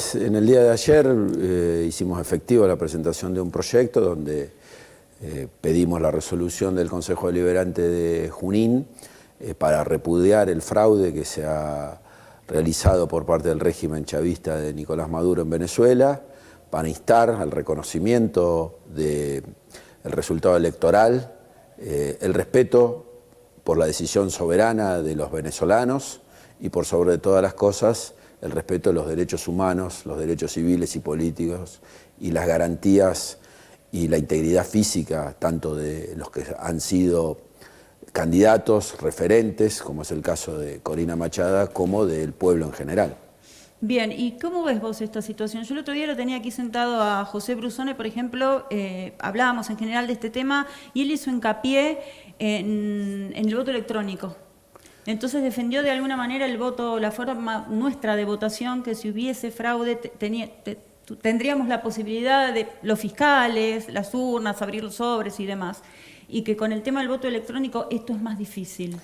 Pues en el día de ayer hicimos efectiva la presentación de un proyecto donde pedimos la resolución del Consejo Deliberante de Junín para repudiar el fraude que se ha realizado por parte del régimen chavista de Nicolás Maduro en Venezuela, para instar al reconocimiento del resultado electoral, el respeto por la decisión soberana de los venezolanos y por sobre todas las cosas el respeto de los derechos humanos, los derechos civiles y políticos y las garantías y la integridad física tanto de los que han sido candidatos, referentes, como es el caso de Corina Machado, como del pueblo en general. Bien, ¿y cómo ves vos esta situación? Yo el otro día lo tenía aquí sentado a José Brusone, por ejemplo, hablábamos en general de este tema y él hizo hincapié en el voto electrónico. Entonces defendió de alguna manera el voto, la forma nuestra de votación, que si hubiese fraude tendríamos la posibilidad de los fiscales, las urnas, abrir los sobres y demás, y que con el tema del voto electrónico esto es más difícil.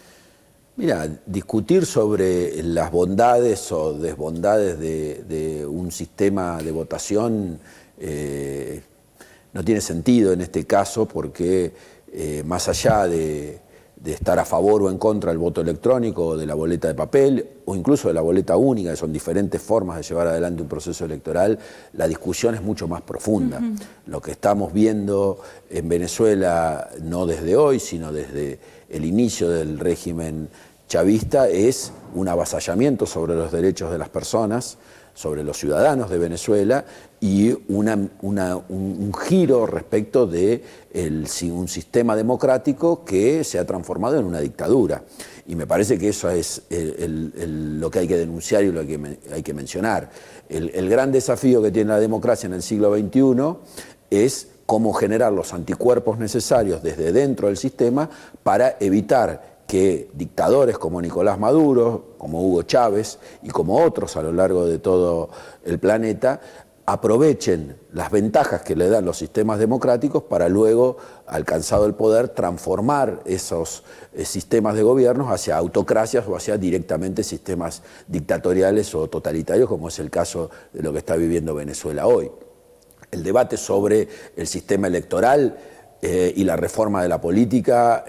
Mira, discutir sobre las bondades o desbondades de un sistema de votación no tiene sentido en este caso porque más allá de estar a favor o en contra del voto electrónico o de la boleta de papel o incluso de la boleta única, que son diferentes formas de llevar adelante un proceso electoral, la discusión es mucho más profunda. Lo que estamos viendo en Venezuela, no desde hoy, sino desde el inicio del régimen chavista, es un avasallamiento sobre los derechos de las personas, sobre los ciudadanos de Venezuela y un giro respecto de un sistema democrático que se ha transformado en una dictadura. Y me parece que eso es lo que hay que denunciar y lo que hay que mencionar. El gran desafío que tiene la democracia en el siglo XXI es cómo generar los anticuerpos necesarios desde dentro del sistema para evitar que dictadores como Nicolás Maduro, como Hugo Chávez y como otros a lo largo de todo el planeta aprovechen las ventajas que le dan los sistemas democráticos para luego, alcanzado el poder, transformar esos sistemas de gobierno hacia autocracias o hacia directamente sistemas dictatoriales o totalitarios, como es el caso de lo que está viviendo Venezuela hoy. El debate sobre el sistema electoral y la reforma de la política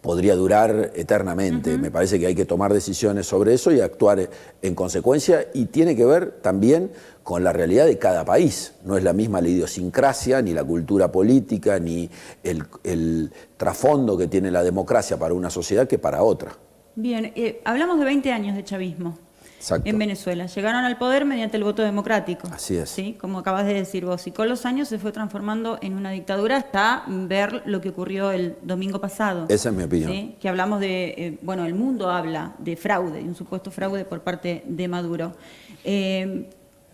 podría durar eternamente. Me parece que hay que tomar decisiones sobre eso y actuar en consecuencia, y tiene que ver también con la realidad de cada país. No es la misma la idiosincrasia, ni la cultura política, ni el trasfondo que tiene la democracia para una sociedad que para otra. Bien, hablamos de 20 años de chavismo. Exacto. En Venezuela. Llegaron al poder mediante el voto democrático. Así es. ¿Sí? Como acabas de decir vos. Y con los años se fue transformando en una dictadura hasta ver lo que ocurrió el domingo pasado. Esa es mi opinión. ¿Sí? Que hablamos de, bueno, el mundo habla de fraude, de un supuesto fraude por parte de Maduro.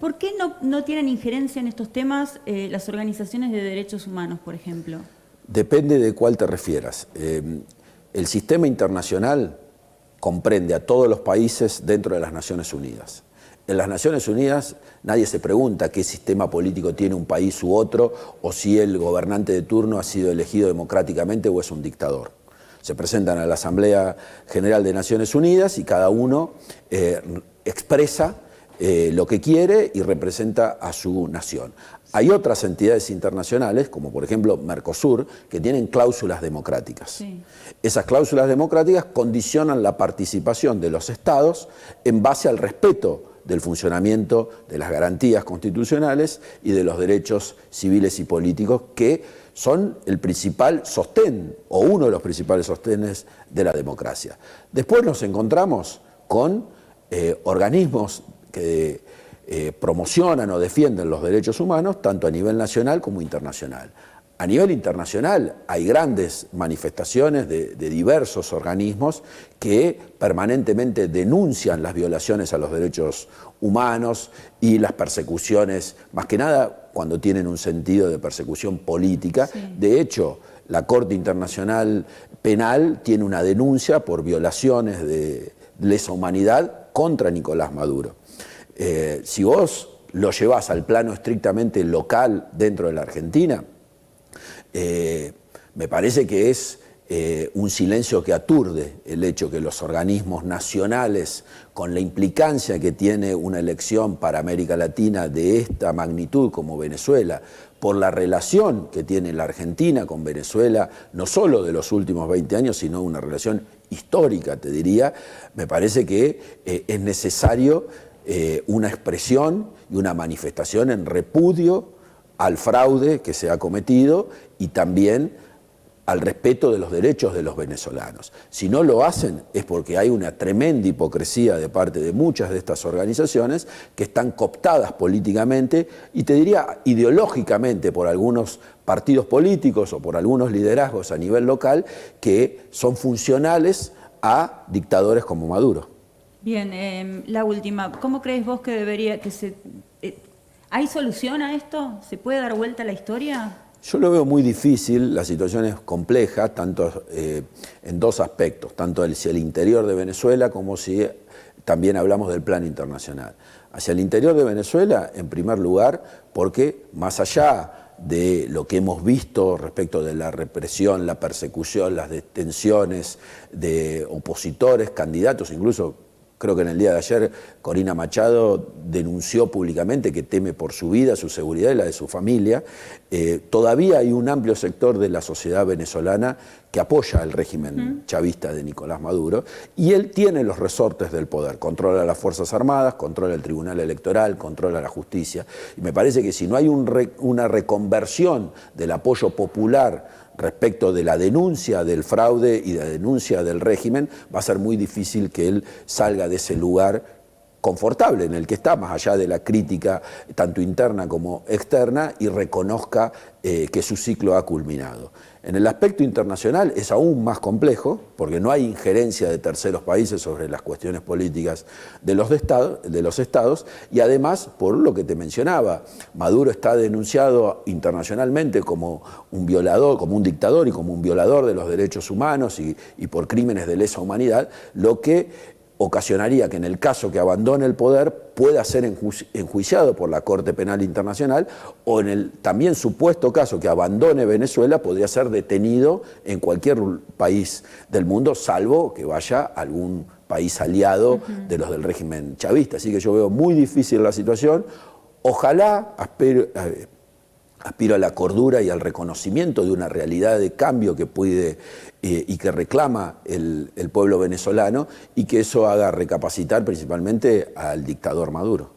¿Por qué no tienen injerencia en estos temas las organizaciones de derechos humanos, por ejemplo? Depende de cuál te refieras. El sistema internacional comprende a todos los países dentro de las Naciones Unidas. En las Naciones Unidas nadie se pregunta qué sistema político tiene un país u otro o si el gobernante de turno ha sido elegido democráticamente o es un dictador. Se presentan a la Asamblea General de Naciones Unidas y cada uno expresa lo que quiere y representa a su nación. Hay otras entidades internacionales, como por ejemplo Mercosur, que tienen cláusulas democráticas. Sí. Esas cláusulas democráticas condicionan la participación de los estados en base al respeto del funcionamiento de las garantías constitucionales y de los derechos civiles y políticos, que son el principal sostén o uno de los principales sostenes de la democracia. Después nos encontramos con organismos que promocionan o defienden los derechos humanos tanto a nivel nacional como internacional. A nivel internacional hay grandes manifestaciones de diversos organismos que permanentemente denuncian las violaciones a los derechos humanos y las persecuciones, más que nada cuando tienen un sentido de persecución política. Sí. De hecho, la Corte Internacional Penal tiene una denuncia por violaciones de lesa humanidad contra Nicolás Maduro. Si vos lo llevás al plano estrictamente local dentro de la Argentina, me parece que es un silencio que aturde el hecho que los organismos nacionales, con la implicancia que tiene una elección para América Latina de esta magnitud como Venezuela, por la relación que tiene la Argentina con Venezuela, no solo de los últimos 20 años, sino una relación histórica, te diría, me parece que es necesario una expresión y una manifestación en repudio al fraude que se ha cometido y también al respeto de los derechos de los venezolanos. Si no lo hacen es porque hay una tremenda hipocresía de parte de muchas de estas organizaciones que están cooptadas políticamente y te diría ideológicamente por algunos partidos políticos o por algunos liderazgos a nivel local que son funcionales a dictadores como Maduro. Bien, la última. ¿Cómo crees vos que debería ¿hay solución a esto? ¿Se puede dar vuelta a la historia? Yo lo veo muy difícil, la situación es compleja, tanto en dos aspectos, tanto hacia el interior de Venezuela como si también hablamos del plano internacional. Hacia el interior de Venezuela, en primer lugar, porque más allá de lo que hemos visto respecto de la represión, la persecución, las detenciones de opositores, candidatos, incluso creo que en el día de ayer Corina Machado denunció públicamente que teme por su vida, su seguridad y la de su familia. Todavía hay un amplio sector de la sociedad venezolana que apoya el régimen chavista de Nicolás Maduro y él tiene los resortes del poder, controla las Fuerzas Armadas, controla el Tribunal Electoral, controla la justicia. Y me parece que si no hay una reconversión del apoyo popular respecto de la denuncia del fraude y de la denuncia del régimen, va a ser muy difícil que él salga de ese lugar confortable en el que está, más allá de la crítica tanto interna como externa, y reconozca que su ciclo ha culminado. En el aspecto internacional es aún más complejo, porque no hay injerencia de terceros países sobre las cuestiones políticas de los estados, y además, por lo que te mencionaba, Maduro está denunciado internacionalmente como un violador, como un dictador y como un violador de los derechos humanos y por crímenes de lesa humanidad, lo que ocasionaría que en el caso que abandone el poder pueda ser enjuiciado por la Corte Penal Internacional o en el también supuesto caso que abandone Venezuela podría ser detenido en cualquier país del mundo salvo que vaya a algún país aliado de los del régimen chavista. Así que yo veo muy difícil la situación. Ojalá, aspiro a la cordura y al reconocimiento de una realidad de cambio que puede y que reclama el pueblo venezolano y que eso haga recapacitar principalmente al dictador Maduro.